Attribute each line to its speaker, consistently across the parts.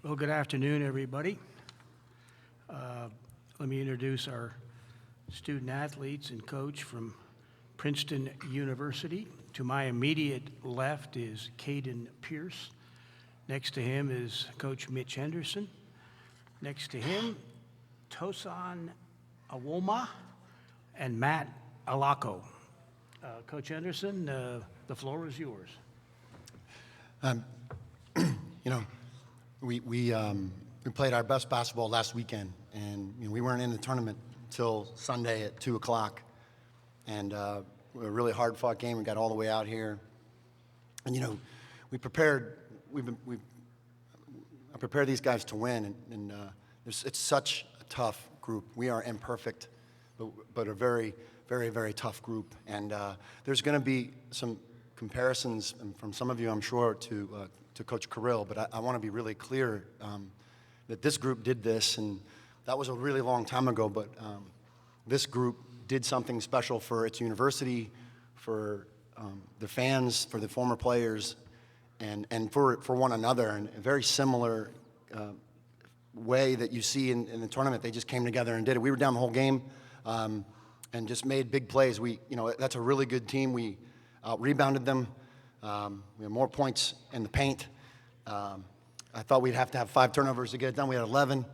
Speaker 1: Well, good afternoon, everybody. Let me introduce our student athletes and coach from Princeton University. To my immediate left is Caden Pierce. Next to him is Coach Mitch Henderson. Next to him, Tosan Awoma and Matt Alaco. Coach Henderson, the floor is yours.
Speaker 2: We played our best basketball last weekend, and we weren't in the tournament until Sunday at 2 o'clock. And a really hard-fought game. We got all the way out here, and we prepared. I prepared these guys to win, and it's such a tough group. We are imperfect, but a very, very, very tough group. And there's going to be some comparisons from some of you, I'm sure, to Coach Carrill, but I want to be really clear that this group did this, and that was a really long time ago, but this group did something special for its university, for the fans, for the former players, and for one another, in a very similar way that you see in the tournament. They just came together and did it. We were down the whole game and just made big plays. That's a really good team. We rebounded them. We had more points in the paint. I thought we'd have to have 5 turnovers to get it done. We had 11,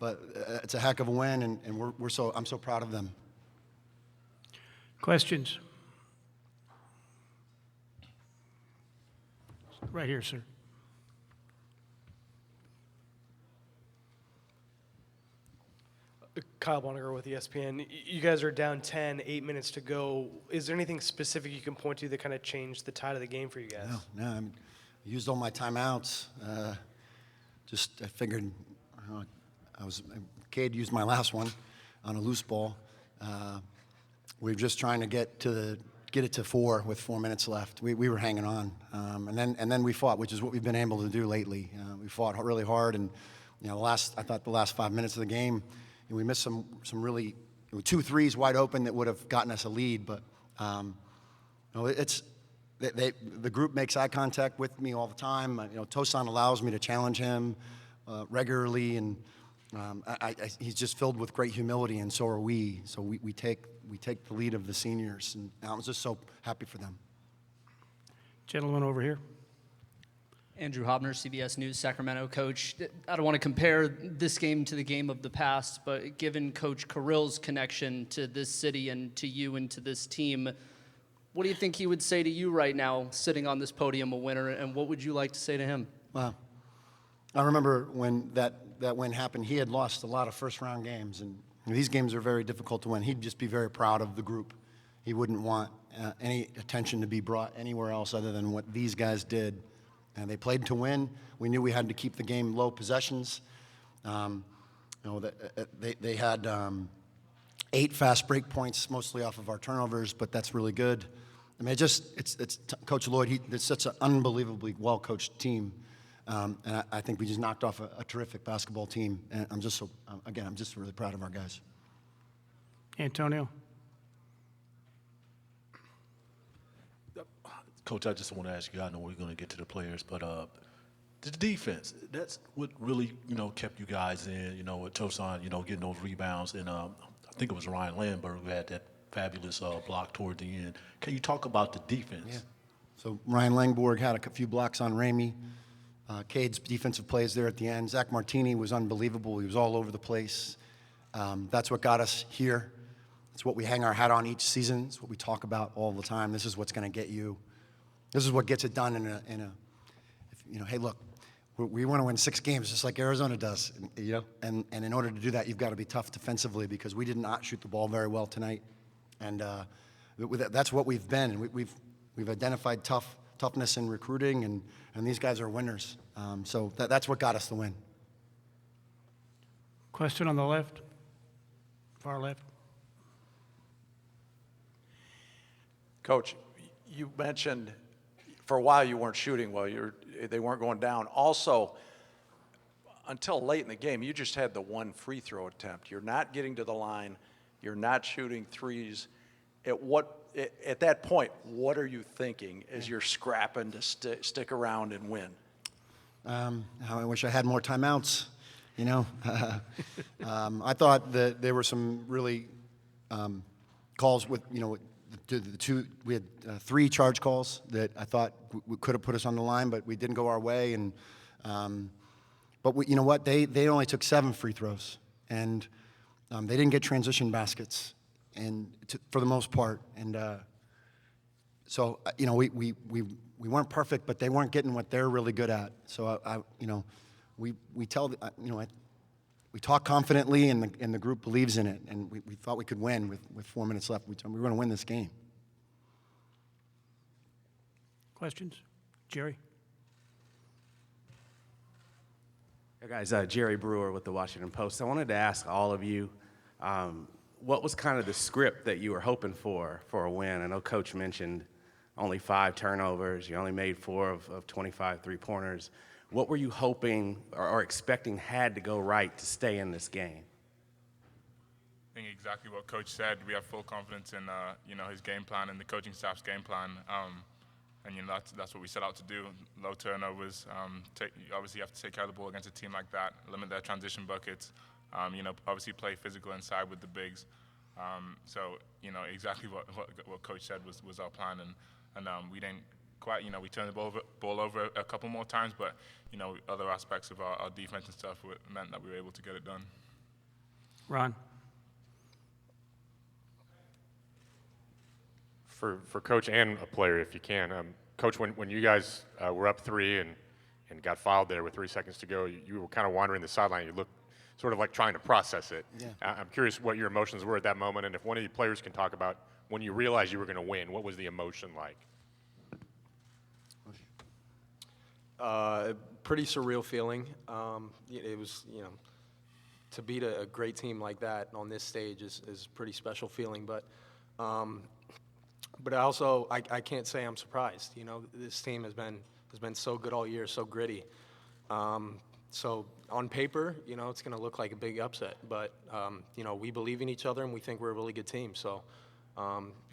Speaker 2: but it's a heck of a win, and I'm so proud of them.
Speaker 1: Questions? Right here, sir.
Speaker 3: Kyle Bonniger with ESPN. You guys are down 10, 8 minutes to go. Is there anything specific you can point to that kind of changed the tide of the game for you guys?
Speaker 2: No. I used all my timeouts. I figured Cade used my last one on a loose ball. We were just trying to get it to 4 with 4 minutes left. We were hanging on, and then we fought, which is what we've been able to do lately. We fought really hard, and I thought the last 5 minutes of the game, we missed some really 2 threes wide open that would have gotten us a lead, but the group makes eye contact with me all the time. Tosan allows me to challenge him regularly, and he's just filled with great humility, and so are we. So we take the lead of the seniors, and I'm just so happy for them.
Speaker 1: Gentleman over here.
Speaker 4: Andrew Hobner, CBS News, Sacramento. Coach, I don't want to compare this game to the game of the past, but given Coach Carrill's connection to this city and to you and to this team, what do you think he would say to you right now, sitting on this podium a winner, and what would you like to say to him?
Speaker 2: Well, I remember when that win happened, he had lost a lot of first-round games, and these games are very difficult to win. He'd just be very proud of the group. He wouldn't want any attention to be brought anywhere else other than what these guys did. And they played to win. We knew we had to keep the game low possessions. They had 8 fast break points, mostly off of our turnovers, but that's really good. I mean, it's Coach Lloyd. It's such an unbelievably well-coached team, and I think we just knocked off a terrific basketball team. And I'm just really proud of our guys.
Speaker 1: Antonio.
Speaker 5: Coach, I just want to ask you, I know we're going to get to the players, but the defense, that's what really, kept you guys in, with Tosan, getting those rebounds. And I think it was Ryan Landberg who had that fabulous block toward the end. Can you talk about the defense?
Speaker 2: Yeah. So Ryan Langborg had a few blocks on Ramey. Cade's defensive plays there at the end. Zach Martini was unbelievable. He was all over the place. That's what got us here. It's what we hang our hat on each season. It's what we talk about all the time. This is what's going to get you. This is what gets it done hey, look, we want to win 6 games just like Arizona does, and in order to do that, you've got to be tough defensively because we did not shoot the ball very well tonight, and that's what we've been, and we've identified toughness in recruiting, and these guys are winners, so that's what got us the win.
Speaker 1: Question on the left, far left.
Speaker 6: Coach, you mentioned for a while you weren't shooting well. They weren't going down. Also, until late in the game, you just had the 1 free throw attempt. You're not getting to the line. You're not shooting threes. At that point, what are you thinking as you're scrapping to stick around and win?
Speaker 2: How I wish I had more timeouts, you know. I thought that there were some really calls with, you know, we had 3 charge calls that I thought could have put us on the line, but we didn't go our way. And but you know what? They only took 7 free throws, and they didn't get transition baskets, and for the most part. And so you know, we weren't perfect, but they weren't getting what they're really good at. So you know, we tell you know. We talk confidently, and the group believes in it, and we thought we could win with 4 minutes left. We were going to win this game.
Speaker 1: Questions? Jerry?
Speaker 7: Hey guys, Jerry Brewer with the Washington Post. I wanted to ask all of you, what was kind of the script that you were hoping for a win? I know Coach mentioned only 5 turnovers. You only made 4 of 25 three-pointers. What were you hoping or expecting had to go right to stay in this game?
Speaker 8: I think exactly what Coach said. We have full confidence in you know, his game plan and the coaching staff's game plan, and you know, that's what we set out to do. Low turnovers. Obviously, you have to take care of the ball against a team like that. Limit their transition buckets. You know, obviously play physical inside with the bigs. So you know, exactly what Coach said was our plan, and we didn't quite, you know, we turned the ball over a couple more times, but, you know, other aspects of our defense and stuff meant that we were able to get it done.
Speaker 1: Ron?
Speaker 9: For Coach and a player, if you can. Coach, when you guys were up 3 and got fouled there with 3 seconds to go, you were kind of wandering the sideline. You looked sort of like trying to process it.
Speaker 2: Yeah.
Speaker 9: I'm curious what your emotions were at that moment, and if one of the players can talk about when you realized you were going to win, what was the emotion like?
Speaker 10: Pretty surreal feeling. It was, you know, to beat a great team like that on this stage is a pretty special feeling. But also, I can't say I'm surprised. You know, this team has been so good all year, so gritty. So on paper, you know, it's going to look like a big upset. But you know, we believe in each other, and we think we're a really good team. So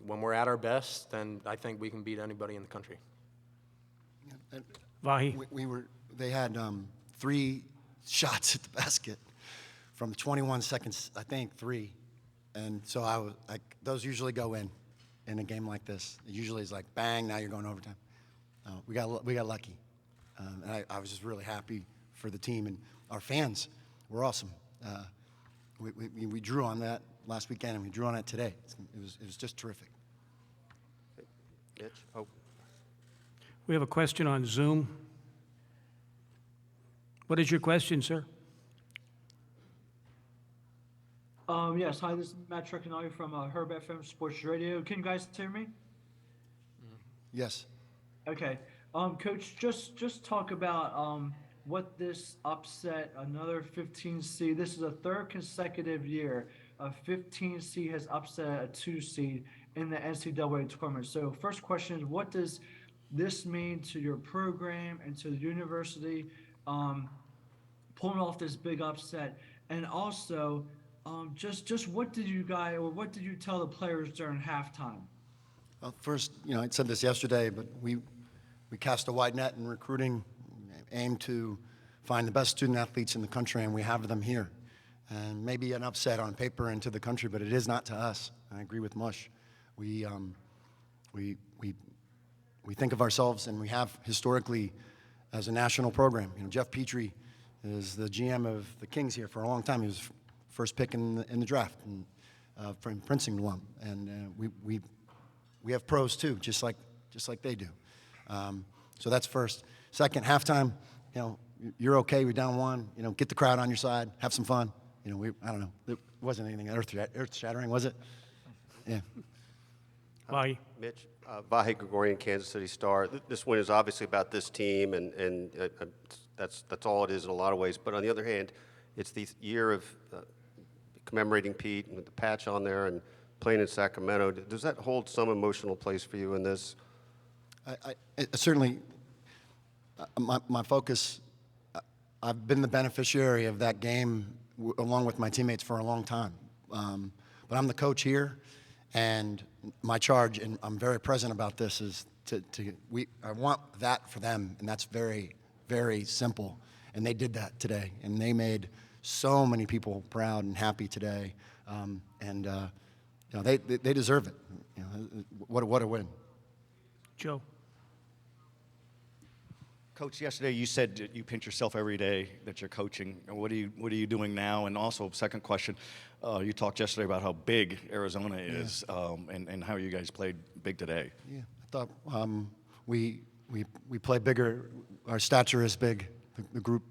Speaker 10: when we're at our best, then I think we can beat anybody in the country.
Speaker 1: Vahi?
Speaker 2: They had 3 shots at the basket from 21 seconds, I think 3. And so I was like, those usually go in a game like this. It usually is like, bang, now you're going overtime. We got lucky. And I was just really happy for the team, and our fans were awesome. We drew on that last weekend, and we drew on it today. It was just terrific.
Speaker 7: Mitch? Oh.
Speaker 1: We have a question on Zoom. What is your question, sir?
Speaker 11: Yes, hi, this is Matt Trecanelli from Herb FM Sports Radio. Can you guys hear me?
Speaker 2: Yes.
Speaker 11: Okay. Coach, just talk about what this upset, another 15 seed. This is a 3rd consecutive year a 15 seed has upset a 2 seed in the NCAA tournament. So first question is, what does this mean to your program and to the university, pulling off this big upset? And also, just what did you guys, or what did you tell the players during halftime?
Speaker 2: Well, first, you know, I said this yesterday, but we cast a wide net in recruiting, aim to find the best student athletes in the country, and we have them here. And maybe an upset on paper into the country, but it is not to us. I agree with Mush. We think of ourselves, and we have historically, as a national program. You know, Jeff Petrie is the GM of the Kings here for a long time. He was first pick in the draft, and from Princeton alum. And we have pros too, just like they do. So that's first. Second, halftime. You know, you're okay. We're down 1. You know, get the crowd on your side. Have some fun. You know, I don't know. It wasn't anything earth-shattering, was it? Yeah.
Speaker 1: Vahi?
Speaker 12: Mitch, Vahi Gregorian, Kansas City Star. This win is obviously about this team, and that's all it is in a lot of ways. But on the other hand, it's the year of commemorating Pete and with the patch on there and playing in Sacramento. Does that hold some emotional place for you in this?
Speaker 2: Certainly, my focus, I've been the beneficiary of that game along with my teammates for a long time. But I'm the coach here, and my charge, and I'm very present about this, is I want that for them, and that's very, very simple. And they did that today. And they made so many people proud and happy today. You know, they deserve it. You know, what a win.
Speaker 1: Joe.
Speaker 13: Coach, yesterday you said that you pinch yourself every day that you're coaching. What are you doing now? And also, second question, you talked yesterday about how big Arizona is, and how you guys played big today.
Speaker 2: Yeah, I thought we play bigger. Our stature is big. The group,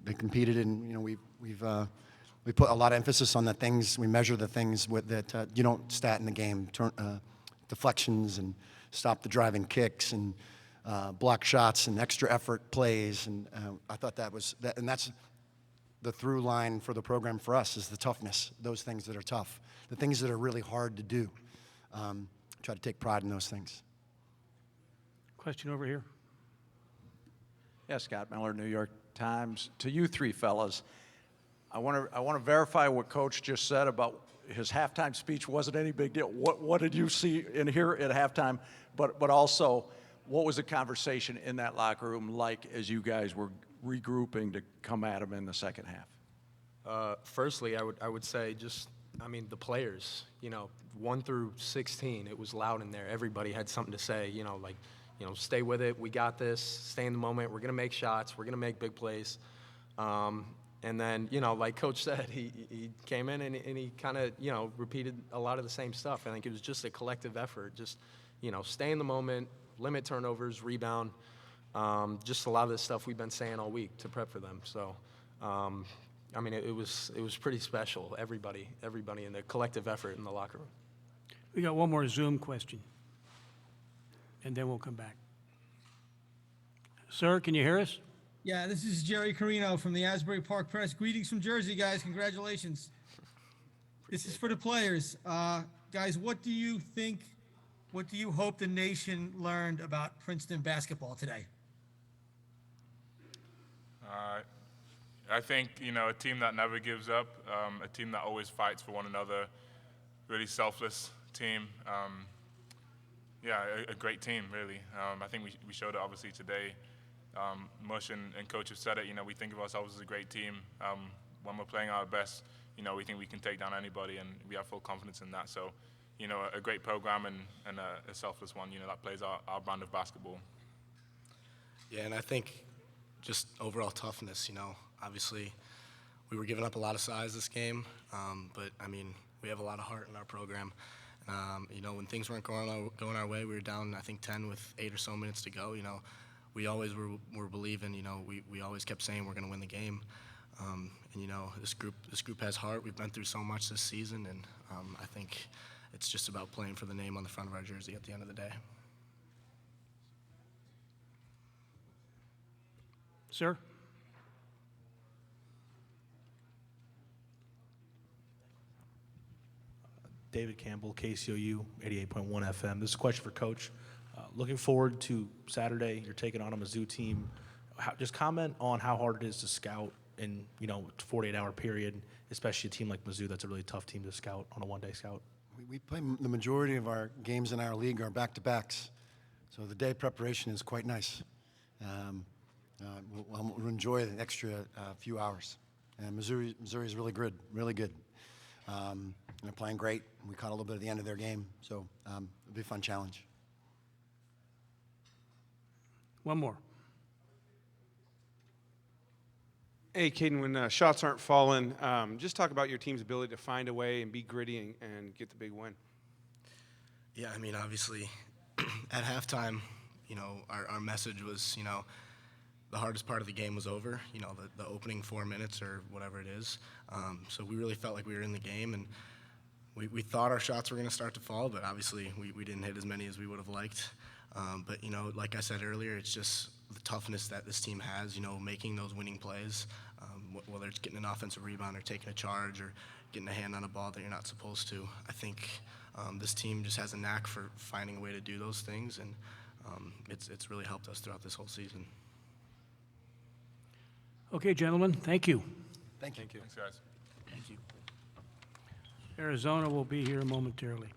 Speaker 2: they competed, and you know we put a lot of emphasis on the things. We measure the things that you don't stat in the game, deflections and stop the driving kicks and block shots and extra effort plays. And I thought and that's the through line for the program for us is the toughness. Those things that are tough, the things that are really hard to do. Try to take pride in those things.
Speaker 1: Question over here.
Speaker 6: Yeah, Scott Miller, New York Times. To you three fellas, I want to verify what Coach just said about his halftime speech wasn't any big deal. What did you see and hear at halftime? But also, what was the conversation in that locker room like as you guys were regrouping to come at him in the second half?
Speaker 10: Firstly, I would say the players, 1 through 16, it was loud in there. Everybody had something to say, stay with it. We got this. Stay in the moment. We're going to make shots. We're going to make big plays. And then, like Coach said, he came in and he kind of, repeated a lot of the same stuff. I think it was just a collective effort. Just, stay in the moment, limit turnovers, rebound. Just a lot of the stuff we've been saying all week to prep for them. So, it was pretty special. Everybody in the collective effort in the locker room.
Speaker 1: We got one more Zoom question, and then we'll come back. Sir, can you hear us?
Speaker 14: Yeah, this is Jerry Carino from the Asbury Park Press. Greetings from Jersey, guys. Congratulations. This is for the players. Guys, what do you hope the nation learned about Princeton basketball today?
Speaker 8: I think, a team that never gives up, a team that always fights for one another, really selfless team. A great team, really. I think we showed it obviously today. Mush and Coach have said it, we think of ourselves as a great team. When we're playing our best, we think we can take down anybody, and we have full confidence in that. So, a great program and a selfless one, that plays our brand of basketball.
Speaker 15: Yeah, and I think just overall toughness, obviously we were giving up a lot of size this game, but, we have a lot of heart in our program. When things weren't going our way, we were down, I think, 10 with 8 or so minutes to go, we always were believing, we always kept saying we're going to win the game. This group has heart. We've been through so much this season, and I think it's just about playing for the name on the front of our jersey at the end of the day.
Speaker 1: Sir?
Speaker 16: David Campbell, KCOU, 88.1 FM. This is a question for Coach. Looking forward to Saturday. You're taking on a Mizzou team. Just comment on how hard it is to scout in, a 48-hour period, especially a team like Mizzou that's a really tough team to scout on a one-day scout.
Speaker 2: We play the majority of our games in our league are back-to-backs, so the day preparation is quite nice. We'll enjoy the extra few hours. And Missouri is really good, really good. They're playing great. We caught a little bit at the end of their game, so it'll be a fun challenge.
Speaker 1: One more.
Speaker 17: Hey, Caden, when shots aren't falling, just talk about your team's ability to find a way and be gritty and get the big win.
Speaker 15: Yeah, obviously, at halftime, our message was, the hardest part of the game was over, the opening 4 minutes or whatever it is. So we really felt like we were in the game, and we thought our shots were going to start to fall, but obviously we didn't hit as many as we would have liked. But, like I said earlier, it's just the toughness that this team has, making those winning plays, whether it's getting an offensive rebound or taking a charge or getting a hand on a ball that you're not supposed to. I think this team just has a knack for finding a way to do those things, and it's really helped us throughout this whole season.
Speaker 1: Okay, gentlemen, thank you.
Speaker 2: Thank you.
Speaker 8: Thanks, guys.
Speaker 1: Thank you. Arizona will be here momentarily.